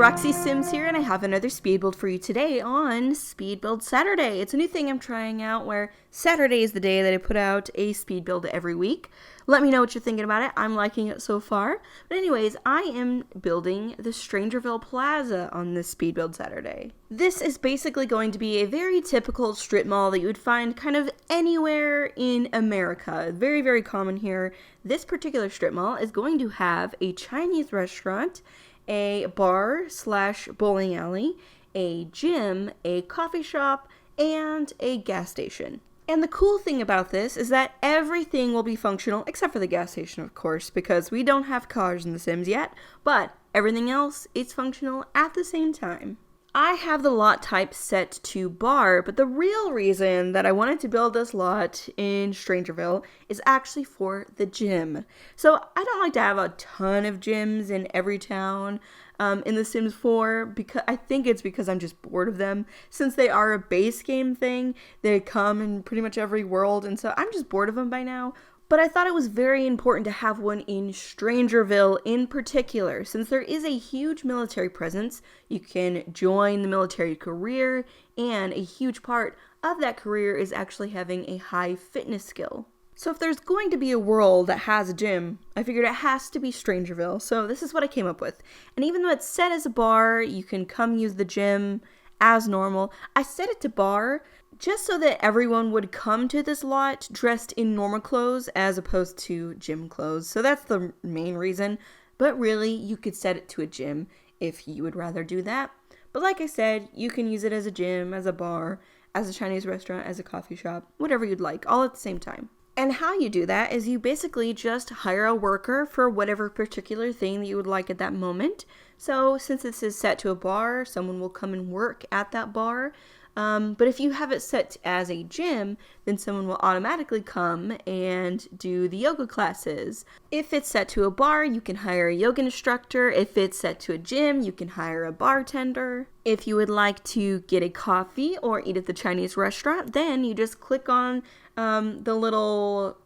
Roxy Sims here, and I have another speed build for you today on Speed Build Saturday. It's a new thing I'm trying out where Saturday is the day that I put out a speed build every week. Let me know what you're thinking about it. I'm liking it so far. But anyways, I am building the Strangerville Plaza on this speed build Saturday. This is basically going to be a very typical strip mall that you would find kind of anywhere in America. Very, very common here. This particular strip mall is going to have a Chinese restaurant, a bar/bowling alley, a gym, a coffee shop, and a gas station. And the cool thing about this is that everything will be functional, except for the gas station, of course, because we don't have cars in The Sims yet, but everything else is functional at the same time. I have the lot type set to bar, but the real reason that I wanted to build this lot in Strangerville is actually for the gym. So I don't like to have a ton of gyms in every town in The Sims 4, because I think it's because I'm just bored of them. Since they are a base game thing, they come in pretty much every world, and so I'm just bored of them by now. But I thought it was very important to have one in Strangerville in particular. Since there is a huge military presence, you can join the military career, and a huge part of that career is actually having a high fitness skill. So if there's going to be a world that has a gym, I figured it has to be Strangerville. So this is what I came up with. And even though it's set as a bar, you can come use the gym as normal. I set it to bar just so that everyone would come to this lot dressed in normal clothes as opposed to gym clothes. So that's the main reason. But really, you could set it to a gym if you would rather do that. But like I said, you can use it as a gym, as a bar, as a Chinese restaurant, as a coffee shop, whatever you'd like, all at the same time. And how you do that is you basically just hire a worker for whatever particular thing that you would like at that moment. So since this is set to a bar, someone will come and work at that bar. But if you have it set as a gym, then someone will automatically come and do the yoga classes. If it's set to a bar, you can hire a yoga instructor. If it's set to a gym, you can hire a bartender. If you would like to get a coffee or eat at the Chinese restaurant, then you just click on the little,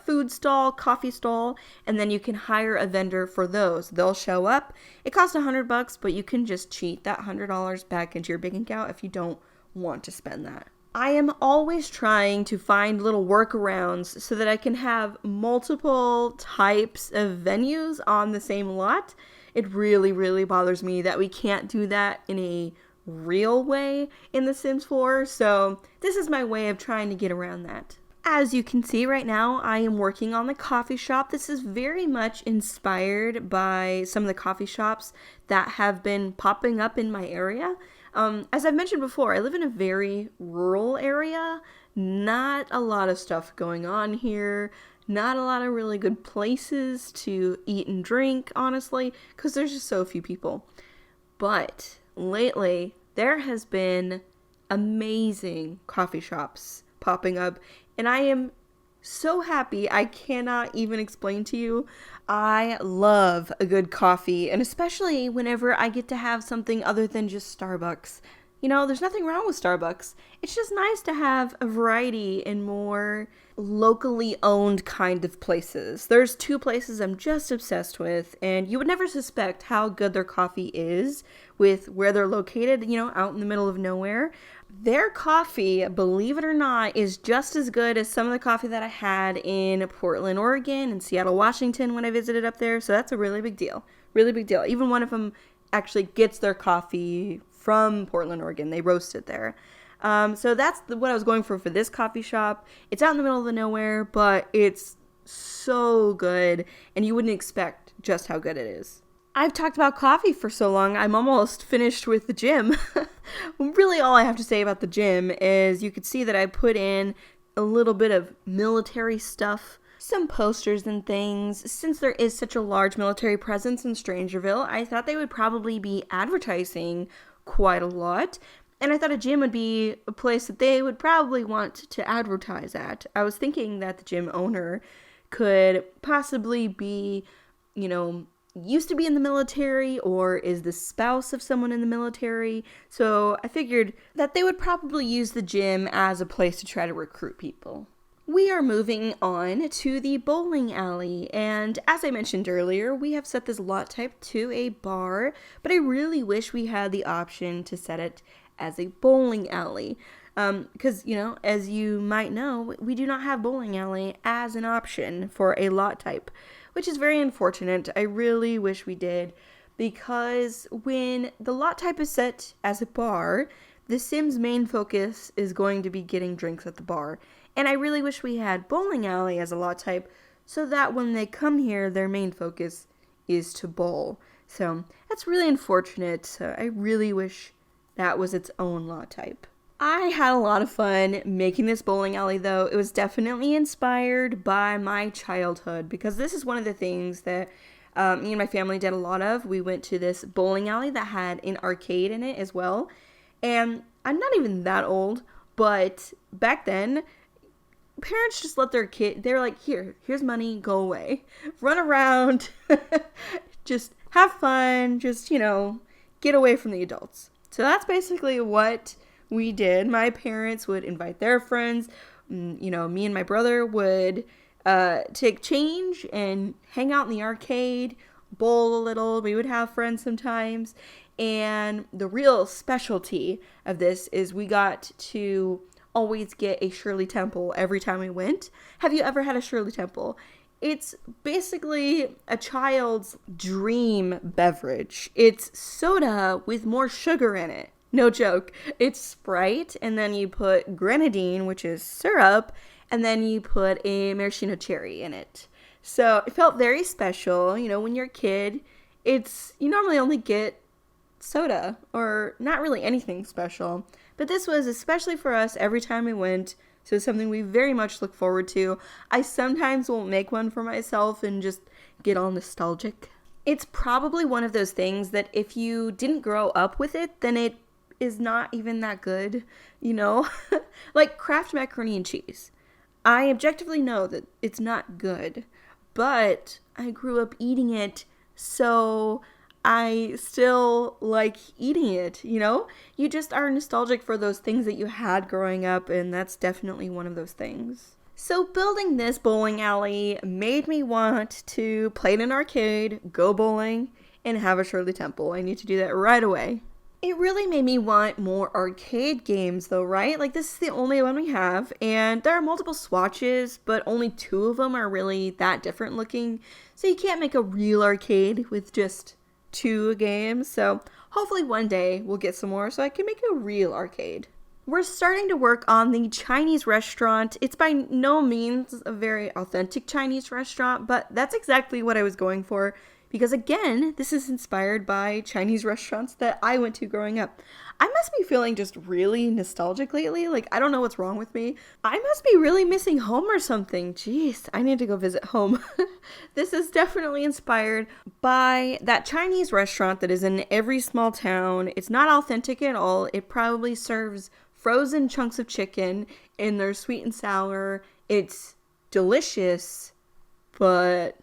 food stall, coffee stall, and then you can hire a vendor for those. They'll show up. It costs $100, but you can just cheat that $100 back into your bank account if you don't want to spend that. I am always trying to find little workarounds so that I can have multiple types of venues on the same lot. It really, really bothers me that we can't do that in a real way in The Sims 4, so this is my way of trying to get around that. As you can see right now, I am working on the coffee shop. This is very much inspired by some of the coffee shops that have been popping up in my area. As I've mentioned before, I live in a very rural area. Not a lot of stuff going on here. Not a lot of really good places to eat and drink, honestly, because there's just so few people. But lately, there has been amazing coffee shops popping up, and I am so happy. I cannot even explain to you. I love a good coffee, and especially whenever I get to have something other than just Starbucks. You know, there's nothing wrong with Starbucks. It's just nice to have a variety in more locally owned kind of places. There's two places I'm just obsessed with, and you would never suspect how good their coffee is with where they're located, out in the middle of nowhere. Their coffee, believe it or not, is just as good as some of the coffee that I had in Portland, Oregon, and Seattle, Washington when I visited up there. So that's a really big deal. Really big deal. Even one of them actually gets their coffee from Portland, Oregon. They roast it there. So that's what I was going for this coffee shop. It's out in the middle of the nowhere, but it's so good, and you wouldn't expect just how good it is. I've talked about coffee for so long, I'm almost finished with the gym. Really, all I have to say about the gym is you could see that I put in a little bit of military stuff, some posters and things. Since there is such a large military presence in Strangerville, I thought they would probably be advertising quite a lot. And I thought a gym would be a place that they would probably want to advertise at. I was thinking that the gym owner could possibly be, used to be in the military or is the spouse of someone in the military. So I figured that they would probably use the gym as a place to try to recruit people. We are moving on to the bowling alley, and as I mentioned earlier, we have set this lot type to a bar, but I really wish we had the option to set it as a bowling alley. Because, as you might know, we do not have bowling alley as an option for a lot type, which is very unfortunate. I really wish we did, because when the lot type is set as a bar, the Sims' main focus is going to be getting drinks at the bar. And I really wish we had bowling alley as a lot type so that when they come here, their main focus is to bowl. So that's really unfortunate. So I really wish that was its own lot type. I had a lot of fun making this bowling alley, though. It was definitely inspired by my childhood, because this is one of the things that me and my family did a lot of. We went to this bowling alley that had an arcade in it as well. And I'm not even that old, but back then, parents just let their kid, they're like, here's money, go away. Run around, just have fun, just, get away from the adults. So that's basically what we did. My parents would invite their friends. Me and my brother would take change and hang out in the arcade, bowl a little. We would have friends sometimes. And the real specialty of this is we got to always get a Shirley Temple every time we went. Have you ever had a Shirley Temple? It's basically a child's dream beverage. It's soda with more sugar in it. No joke. It's Sprite, and then you put grenadine, which is syrup, and then you put a maraschino cherry in it. So it felt very special. When you're a kid, you normally only get soda or not really anything special. But this was especially for us every time we went, so it's something we very much look forward to. I sometimes will make one for myself and just get all nostalgic. It's probably one of those things that if you didn't grow up with it, then it is not even that good, Like Kraft macaroni and cheese. I objectively know that it's not good, but I grew up eating it, so I still like eating it, You just are nostalgic for those things that you had growing up, and that's definitely one of those things. So building this bowling alley made me want to play in an arcade, go bowling, and have a Shirley Temple. I need to do that right away. It really made me want more arcade games though, right? Like this is the only one we have, and there are multiple swatches, but only 2 of them are really that different looking. So you can't make a real arcade with just 2 games, so hopefully one day we'll get some more so I can make a real arcade. We're starting to work on the Chinese restaurant. It's by no means a very authentic Chinese restaurant, but that's exactly what I was going for, because again, this is inspired by Chinese restaurants that I went to growing up. I must be feeling just really nostalgic lately. Like, I don't know what's wrong with me. I must be really missing home or something. Jeez, I need to go visit home. This is definitely inspired by that Chinese restaurant that is in every small town. It's not authentic at all. It probably serves frozen chunks of chicken and they're sweet and sour. It's delicious, but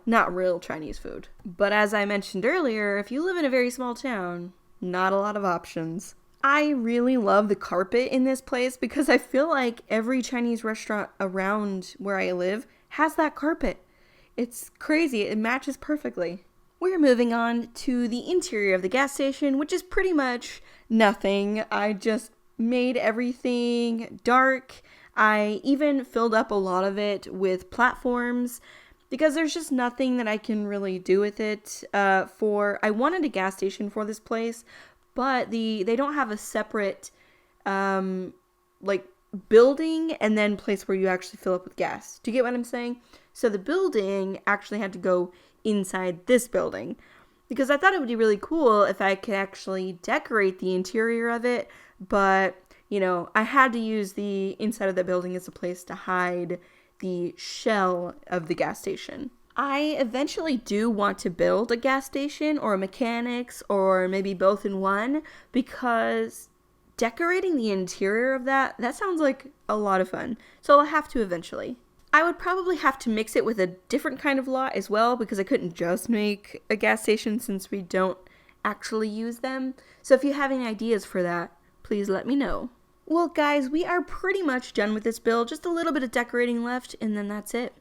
not real Chinese food. But as I mentioned earlier, if you live in a very small town, not a lot of options. I really love the carpet in this place because I feel like every Chinese restaurant around where I live has that carpet. It's crazy. It matches perfectly. We're moving on to the interior of the gas station, which is pretty much nothing. I just made everything dark. I even filled up a lot of it with platforms, because there's just nothing that I can really do with it. I wanted a gas station for this place, but they don't have a separate building and then place where you actually fill up with gas. Do you get what I'm saying? So the building actually had to go inside this building, because I thought it would be really cool if I could actually decorate the interior of it, but I had to use the inside of the building as a place to hide the shell of the gas station. I eventually do want to build a gas station or a mechanics or maybe both in one, because decorating the interior of that sounds like a lot of fun. So I'll have to eventually. I would probably have to mix it with a different kind of lot as well, because I couldn't just make a gas station since we don't actually use them. So if you have any ideas for that, please let me know. Well, guys, we are pretty much done with this build. Just a little bit of decorating left, and then that's it.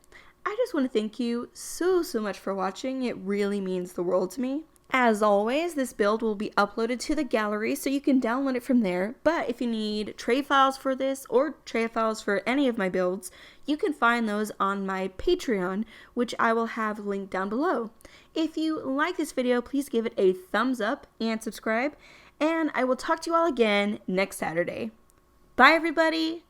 I just want to thank you so much for watching. It really means the world to me. As always, this build will be uploaded to the gallery so you can download it from there, but if you need tray files for this or tray files for any of my builds, you can find those on my Patreon, which I will have linked down below. If you like this video, please give it a thumbs up and subscribe, and I will talk to you all again next Saturday. Bye, everybody!